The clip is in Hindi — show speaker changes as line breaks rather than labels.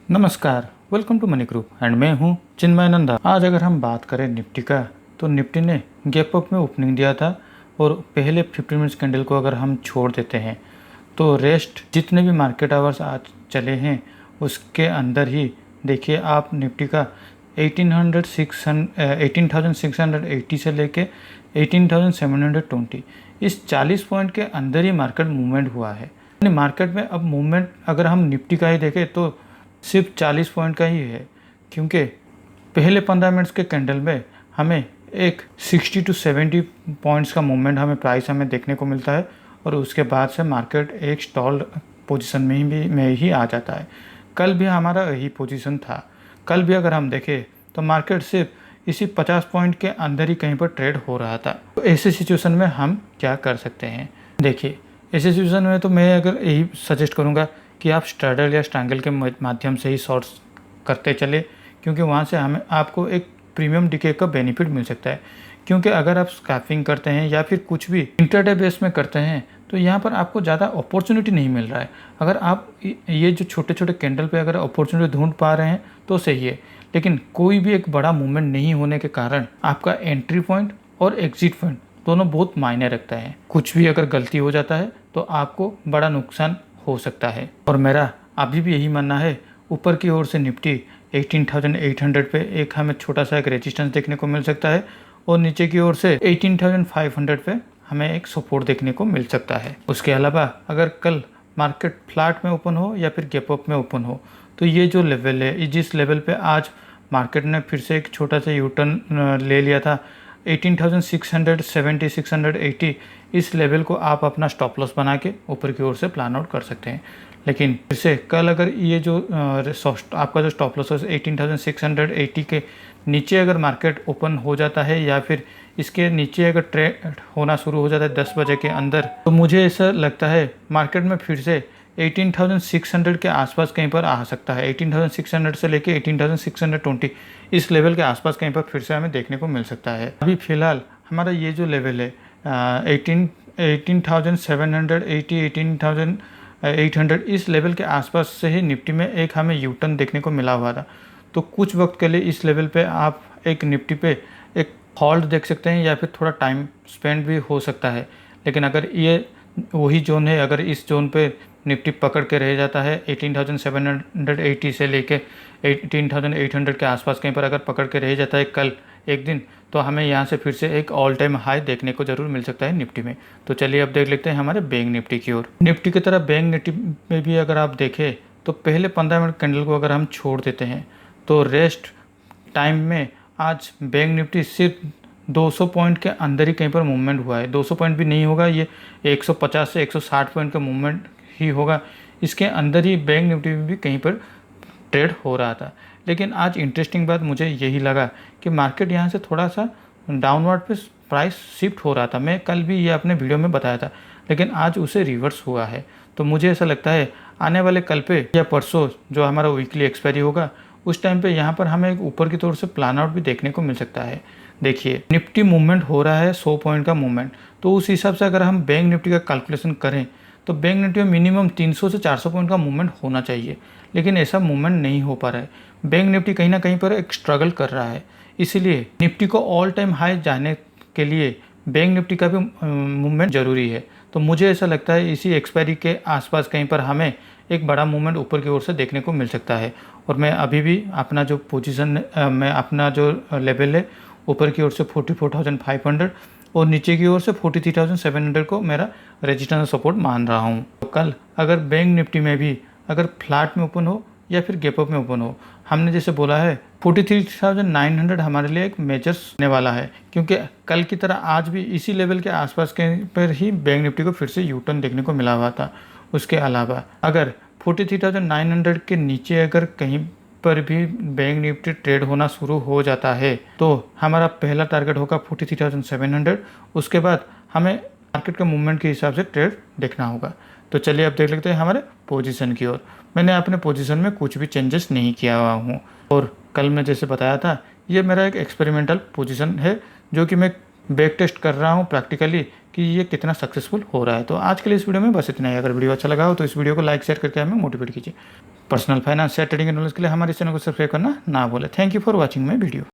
नमस्कार, welcome to money group and मैं हूं चिन्मय नंदा। आज अगर हम बात करें निफ्टी का, तो निफ्टी ने गैप अप में ओपनिंग दिया था और पहले 15 मिनट्स कैंडल को अगर हम छोड़ देते हैं तो रेस्ट जितने भी मार्केट आवर्स आज चले हैं उसके अंदर ही देखिए आप निफ्टी का 18,680 से लेके 18,720 इस 40 पॉइंट के अंदर ही मार्केट मूवमेंट हुआ है। मार्केट में अब मूवमेंट अगर हम निफ्टी का ही देखें तो सिर्फ 40 पॉइंट का ही है, क्योंकि पहले 15 मिनट्स के कैंडल में हमें एक 60 टू 70 पॉइंट्स का मूवमेंट प्राइस हमें देखने को मिलता है और उसके बाद से मार्केट एक स्टॉल पोजीशन में ही आ जाता है। कल भी हमारा यही पोजीशन था। कल भी अगर हम देखें तो मार्केट सिर्फ इसी 50 पॉइंट के अंदर ही कहीं पर ट्रेड हो रहा था। तो ऐसे सिचुएशन में हम क्या कर सकते हैं? देखिए, ऐसे सिचुएशन में तो मैं अगर यही सजेस्ट करूँगा कि आप स्ट्रैडल या स्ट्रैंगल के माध्यम से ही शॉर्ट्स करते चले, क्योंकि वहाँ से हमें आपको एक प्रीमियम डिके का बेनिफिट मिल सकता है। क्योंकि अगर आप स्कैल्पिंग करते हैं या फिर कुछ भी इंट्राडे बेस में करते हैं तो यहाँ पर आपको ज़्यादा अपॉर्चुनिटी नहीं मिल रहा है। अगर आप ये जो छोटे छोटे कैंडल पे अगर अपॉर्चुनिटी ढूंढ पा रहे हैं तो सही है, लेकिन कोई भी एक बड़ा मूवमेंट नहीं होने के कारण आपका एंट्री पॉइंट और एग्जिट पॉइंट दोनों बहुत मायने रखता है। कुछ भी अगर गलती हो जाता है तो आपको बड़ा नुकसान हो सकता है। और मेरा अभी भी यही मानना है, ऊपर की ओर से निफ्टी 18,800 पे एक हमें छोटा सा एक रेजिस्टेंस देखने को मिल सकता है और नीचे की ओर से 18,500 पे हमें एक सपोर्ट देखने को मिल सकता है। उसके अलावा अगर कल मार्केट फ्लैट में ओपन हो या फिर गैप अप में ओपन हो तो ये जो लेवल है, जिस लेवल पे आज मार्केट ने फिर से एक छोटा सा यूटर्न ले लिया था 18,670 680, इस लेवल को आप अपना स्टॉप लॉस बना के ऊपर की ओर से प्लान आउट कर सकते हैं। लेकिन फिर से कल अगर ये जो आपका जो स्टॉप लॉस है 18,680 के नीचे अगर मार्केट ओपन हो जाता है या फिर इसके नीचे अगर ट्रेड होना शुरू हो जाता है 10 बजे के अंदर, तो मुझे ऐसा लगता है मार्केट में फिर से 18,600 के आसपास कहीं पर आ सकता है। 18,600 से लेके 18,620 इस लेवल के आसपास कहीं पर फिर से हमें देखने को मिल सकता है। अभी फ़िलहाल हमारा ये जो लेवल है 18,780 18,800 इस लेवल के आसपास से ही निफ्टी में एक हमें यूटर्न देखने को मिला हुआ था। तो कुछ वक्त के लिए इस लेवल पे आप एक निफ्टी पे एक होल्ड देख सकते हैं या फिर थोड़ा टाइम स्पेंड भी हो सकता है। लेकिन अगर ये वही जोन है, अगर इस जोन पे निफ्टी पकड़ के रह जाता है 18,780 से लेके 18,800 के आसपास कहीं पर अगर पकड़ के रह जाता है कल एक दिन, तो हमें यहाँ से फिर से एक ऑल टाइम हाई देखने को ज़रूर मिल सकता है निफ्टी में। तो चलिए अब देख लेते हैं हमारे बैंक निफ्टी की ओर। निफ्टी की तरह बैंक निफ्टी में भी अगर आप देखें तो पहले 15 मिनट कैंडल को अगर हम छोड़ देते हैं तो रेस्ट टाइम में आज बैंक निफ्टी सिर्फ 200 पॉइंट के अंदर ही कहीं पर मूवमेंट हुआ है। 200 पॉइंट भी नहीं होगा, ये 150 से 160 पॉइंट का मूवमेंट ही होगा। इसके अंदर ही बैंक निफ्टी में भी कहीं पर ट्रेड हो रहा था। लेकिन आज इंटरेस्टिंग बात मुझे यही लगा कि मार्केट यहाँ से थोड़ा सा डाउनवर्ड पे प्राइस शिफ्ट हो रहा था। मैं कल भी ये अपने वीडियो में बताया था, लेकिन आज उसे रिवर्स हुआ है। तो मुझे ऐसा लगता है आने वाले कल पे या परसों जो हमारा वीकली एक्सपायरी होगा उस टाइम पे यहाँ पर हमें एक ऊपर की तौर से प्लान आउट भी देखने को मिल सकता है। देखिए, निफ्टी मूवमेंट हो रहा है 100 पॉइंट का मूवमेंट, तो उस हिसाब से अगर हम बैंक निफ्टी का कैलकुलेशन करें तो बैंक निफ्टी में मिनिमम 300 से 400 पॉइंट का मूवमेंट होना चाहिए, लेकिन ऐसा मूवमेंट नहीं हो पा रहा है। बैंक निफ्टी कहीं ना कहीं पर एक स्ट्रगल कर रहा है। इसीलिए निफ्टी को ऑल टाइम हाई जाने के लिए बैंक निफ्टी का भी मूवमेंट ज़रूरी है। तो मुझे ऐसा लगता है इसी एक्सपायरी के आसपास कहीं पर हमें एक बड़ा मूवमेंट ऊपर की ओर से देखने को मिल सकता है। और मैं अभी भी अपना जो पोजीशन मैं अपना जो लेवल है ऊपर की ओर से 44,500 और नीचे की ओर से 43,700 को मेरा रेजिस्टेंस सपोर्ट मान रहा हूँ। तो कल अगर बैंक निफ्टी में भी अगर फ्लैट में ओपन हो या फिर गैप अप में ओपन हो, हमने जैसे बोला है 43,900 हमारे लिए एक मेजर होने वाला है, क्योंकि कल की तरह आज भी इसी लेवल के आसपास के पर ही बैंक निफ्टी को फिर से यूटर्न देखने को मिला हुआ था। उसके अलावा अगर 43,900 के नीचे अगर कहीं पर भी बैंक निफ्टी ट्रेड होना शुरू हो जाता है तो हमारा पहला टारगेट होगा 43,700। उसके बाद हमें मार्केट के मूवमेंट के हिसाब से ट्रेड देखना होगा। तो चलिए अब देख लेते हैं हमारे पोजीशन की ओर। मैंने अपने पोजीशन में कुछ भी चेंजेस नहीं किया हुआ हूँ और कल मैं जैसे बताया था ये मेरा एक एक्सपेरिमेंटल पोजीशन है जो कि मैं बैक टेस्ट कर रहा हूँ प्रैक्टिकली कि कि ये कितना सक्सेसफुल हो रहा है। तो आज के लिए इस वीडियो में बस इतना ही। अगर वीडियो अच्छा लगा हो तो इस वीडियो को लाइक शेयर करके हमें मोटिवेट कीजिए। पर्सनल फाइनेंस या ट्रेडिंग नॉलेज के लिए हमारे चैनल को सब्सक्राइब करना ना भूलें। Thank you for watching my video.